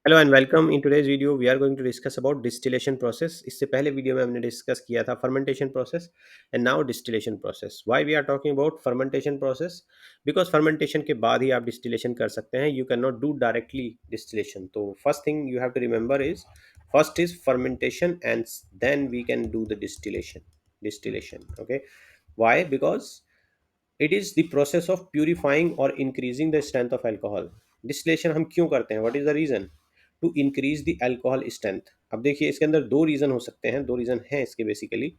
Hello and welcome in today's video we are going to discuss about distillation process. इससे पहले video में हमने discuss किया था fermentation process and now distillation process. Why we are talking about fermentation process? Because fermentation के बाद ही आप डिस्टिलेशन कर सकते हैं। You can not do directly distillation. तो first thing you have to remember is first is fermentation and then we can do the distillation okay. Why? Because it is the process of purifying और increasing the strength of alcohol. Distillation हम क्यों करते हैं? What is the reason to increase the alcohol strength? अब देखिए, इसके अंदर दो रीजन हो सकते हैं, दो रीजन हैं इसके basically.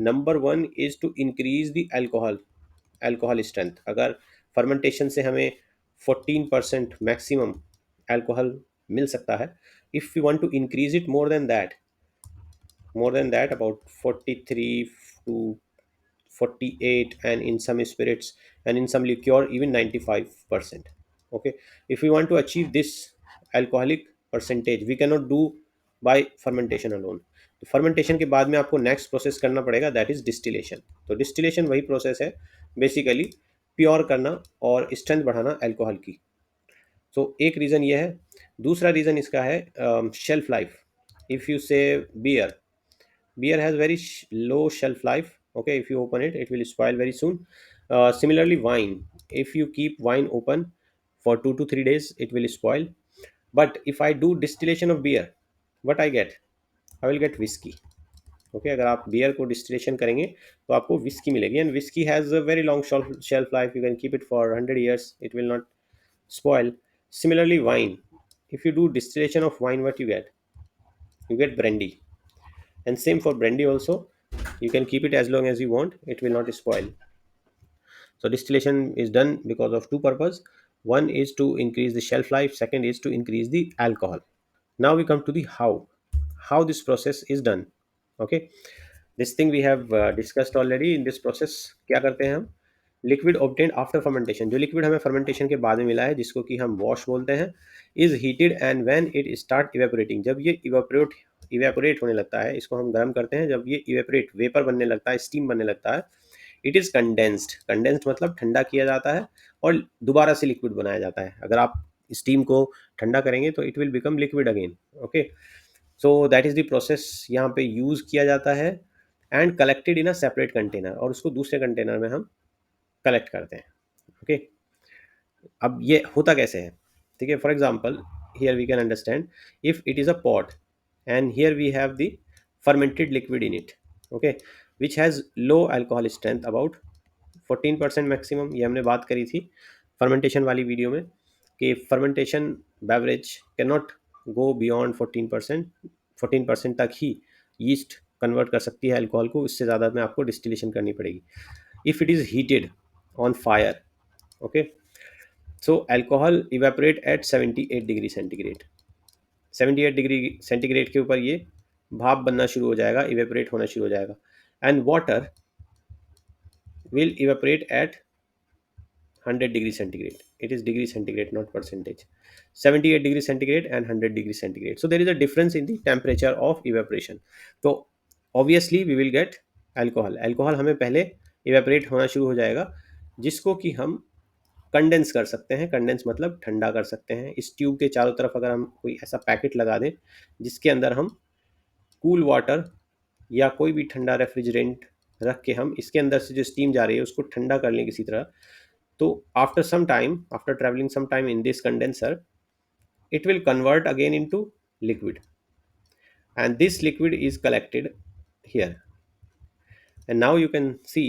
Number one is to increase the alcohol strength. अगर फर्मेंटेशन से हमें 14% मैक्सिमम अल्कोहल मिल सकता है, if you want to increase it more than that about 43 to 48, and in some spirits and in some liqueur even 95%. Okay, if we want to achieve this alcoholic percentage we cannot do by fermentation alone. तो fermentation के बाद में आपको next process करना पड़ेगा, that is distillation. तो distillation वही process है बेसिकली, प्योर करना और स्ट्रेंथ बढ़ाना अल्कोहल की। सो एक रीज़न ये है। दूसरा रीज़न इसका है शेल्फ लाइफ। इफ़ यू से beer, beer has very low shelf life. Okay, if you open it will spoil very soon. Similarly wine, if you keep wine open for 2 to 3 days it will spoil. But if I do distillation of beer, what I get? I will get whiskey. Okay, अगर आप beer को distillation करेंगे तो आपको whisky मिलेगी, and whisky has a very long shelf life. You can keep it for 100 years, it will not spoil. Similarly wine, if you do distillation of wine, what you get brandy. And same for brandy also, you can keep it as long as you want, it will not spoil. So distillation is done because of two purpose. One is to increase the shelf life, second is to increase the alcohol. Now we come to the how this process is done. Okay, this thing we have discussed already. In this process क्या करते हैं हम? Liquid obtain after fermentation, जो liquid हमें fermentation के बाद में मिला है जिसको कि हम वॉश बोलते हैं, is heated and when it start evaporating, जब ये इवेपोरेट होने लगता है, इसको हम गर्म करते हैं, जब ये इवेपोरेट वेपर बनने लगता है, स्टीम बनने लगता है, इट इज़ कंडेंस्ड मतलब ठंडा किया जाता है और दोबारा से लिक्विड बनाया जाता है। अगर आप स्टीम को ठंडा करेंगे तो it will become liquid again. Okay, so that is the process यहाँ पे यूज़ किया जाता है, and collected in a separate container, और उसको दूसरे कंटेनर में हम कलेक्ट करते हैं। ओके, अब ये होता कैसे है? ठीक है, for example here we can understand, if it is a pot and here we have the fermented liquid in it, okay, which has low alcohol strength about 14% maximum. ये हमने बात करी थी फर्मेंटेशन वाली वीडियो में कि fermentation beverage can not go beyond 14%। 14% तक ही yeast convert कर सकती है अल्कोहल को, इससे ज़्यादा में आपको डिस्टिलेशन करनी पड़ेगी। If it is heated on fire, okay, so alcohol evaporate at 78 degree centigrade. 78 degree centigrade के ऊपर ये भाप बनना शुरू हो जाएगा, इवेपोरेट होना शुरू हो जाएगा, and water will evaporate at 100 degree centigrade. It is degree centigrade, not percentage. 78 degree centigrade and 100 degree centigrade. So there is a difference in the temperature of evaporation. तो obviously we will get alcohol. Alcohol हमें पहले evaporate होना शुरू हो जाएगा, जिसको कि हम कंडेंस कर सकते हैं। कंडेंस मतलब ठंडा कर सकते हैं। इस ट्यूब के चारों तरफ अगर हम कोई ऐसा पैकेट लगा दें जिसके अंदर हम कूल वाटर या कोई भी ठंडा रेफ्रिजरेंट रख के हम इसके अंदर से जो स्टीम जा रही है उसको ठंडा कर लें किसी तरह, तो after travelling some time in this condenser, it will convert again into liquid, and this liquid is collected here, and now you can see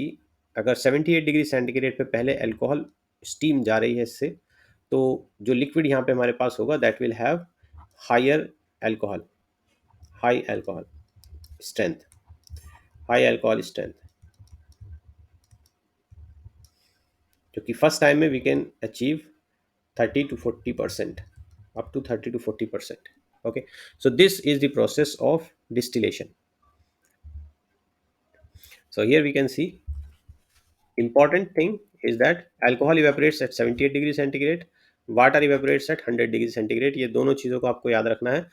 अगर 78 डिग्री सेंटीग्रेड पे पहले अल्कोहल स्टीम जा रही है इससे, तो जो लिक्विड यहाँ पे हमारे पास होगा that will have higher alcohol high alcohol strength high alcohol strength, जो कि फर्स्ट टाइम में we can achieve 30 to 40%, up to 30 to 40%. Okay, so this is the process of distillation. So here we can see important thing is that alcohol evaporates at 78 degree centigrade, water evaporates at 100 degree centigrade. ये दोनों चीज़ों को आपको याद रखना है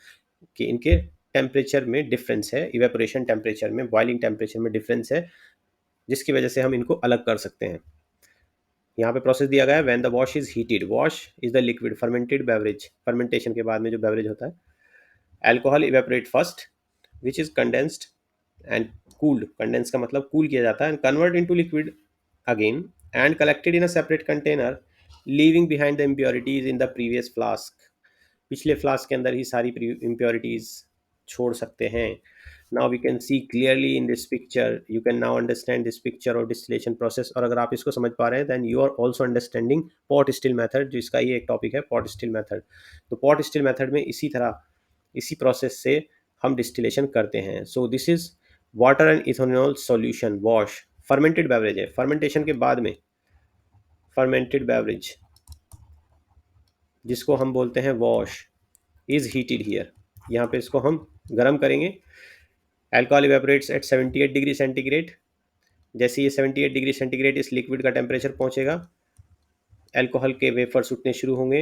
कि इनके टेम्परेचर में डिफरेंस है, इवेपोरेशन टेम्परेचर में, बॉइलिंग टेम्परेचर में डिफरेंस है, जिसकी वजह से हम इनको अलग कर सकते हैं। यहाँ पे प्रोसेस दिया गया है, when the wash is heated, wash is the liquid fermented beverage, fermentation के बाद में जो बेवरेज होता है, alcohol evaporate first which is condensed and cooled, condense का मतलब कूल किया जाता है, and convert into liquid again and collected in a separate container, leaving behind the impurities in the previous flask, पिछले फ्लास्क के अंदर ही सारी इम्प्योरिटीज छोड़ सकते हैं. Now we can see clearly in this picture, you can now understand this picture और distillation process. और अगर आप इसको समझ पा रहे हैं then you are also understanding pot still method, जिसका ये एक टॉपिक है पॉट स्टिल मेथड. तो पॉट स्टिल मेथड में इसी तरह, इसी प्रोसेस से हम डिस्टिलेशन करते हैं. So this is water and ethanol solution wash, fermented beverage है, फर्मेंटेशन के बाद में फर्मेंटेड बेवरेज जिसको हम बोलते हैं वॉश इज हीटेड हियर. यहाँ पे इसको हम गर्म करेंगे. Alcohol evaporates at 78 degree centigrade. जैसे ये 78 डिग्री सेंटीग्रेड इस लिक्विड का टेम्परेचर पहुंचेगा, अल्कोहल के वेफर्स उठने शुरू होंगे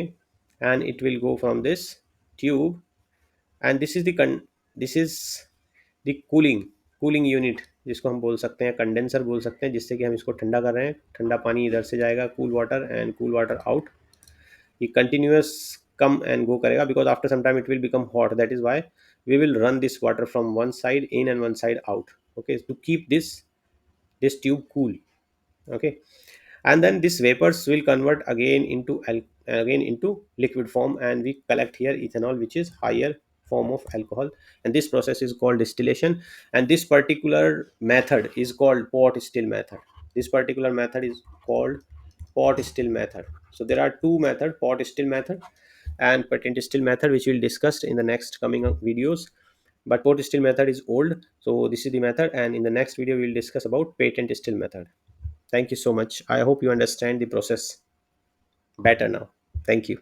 and it will go from this tube, and this is the cooling unit, जिसको हम बोल सकते हैं कंडेंसर बोल सकते हैं, जिससे कि हम इसको ठंडा कर रहे हैं. ठंडा पानी इधर से जाएगा, cool water and cool water out. ये कंटिन्यूअस कम एंड गो करेगा because after some time it will become hot, that is why we will run this water from one side in and one side out, okay, to keep this tube cool, okay. And then this vapors will convert again into liquid form, and we collect here ethanol, which is higher form of alcohol, and this process is called distillation. And this particular method is called pot still method. This particular method is called pot still method. So there are two method, pot still method and patent still method, which we'll discuss in the next coming up videos. But pot still method is old, so this is the method, and in the next video we'll discuss about patent still method. Thank you so much. I hope you understand the process better now. Thank you.